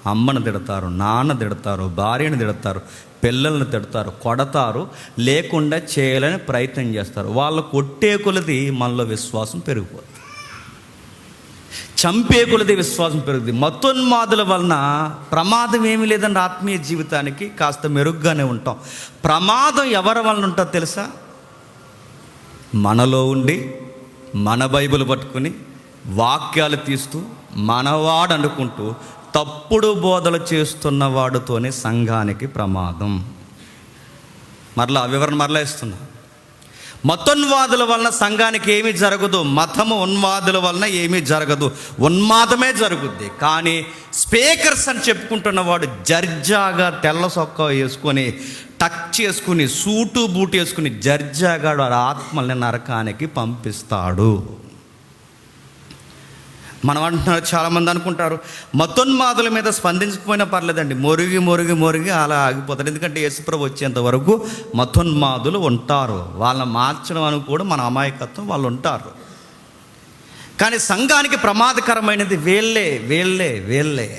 అమ్మను తిడతారు, నాన్న తిడతారు, భార్యను తిడతారు, పిల్లల్ని తిడతారు, కొడతారు, లేకుండా చేయాలని ప్రయత్నం చేస్తారు. వాళ్ళు కొట్టే కొలది మనలో విశ్వాసం పెరిగిపోతుంది, చంపే కొలది విశ్వాసం పెరుగుతుంది. మతోన్మాదుల వలన ప్రమాదం ఏమీ లేదండి. ఆత్మీయ జీవితానికి కాస్త మెరుగ్గానే ఉంటాం. ప్రమాదం ఎవరి వలన ఉంటుందో తెలుసా? మనలో ఉండి మన బైబిల్ పట్టుకుని వాక్యాలు తీస్తూ మనవాడు అనుకుంటూ తప్పుడు బోధలు చేస్తున్న వాడితోనే సంఘానికి ప్రమాదం. మరలా వివరణ మరలా ఇస్తున్నా. మతోన్వాదుల వలన సంఘానికి ఏమీ జరగదు, మతము ఉన్మాదుల వలన ఏమీ జరగదు, ఉన్మాదమే జరుగుద్ది. కానీ స్పీకర్స్ అని చెప్పుకుంటున్న వాడు జర్జాగా తెల్ల సొక్కా వేసుకొని, టక్ చేసుకుని, సూటు బూటు వేసుకుని జర్జాగా వాడు ఆత్మల్ని నరకానికి పంపిస్తాడు. మనం అంటున్నారు, చాలామంది అనుకుంటారు మతోన్మాదుల మీద స్పందించకపోయినా పర్లేదండి, మొరిగి మొరిగి మొరిగి అలా ఆగిపోతారు. ఎందుకంటే యేసుప్రభు వచ్చేంత వరకు మతోన్మాదులు ఉంటారు. వాళ్ళని మార్చడం అని కూడా మన అమాయకత్వం, వాళ్ళు ఉంటారు. కానీ సంఘానికి ప్రమాదకరమైనది వీళ్ళే.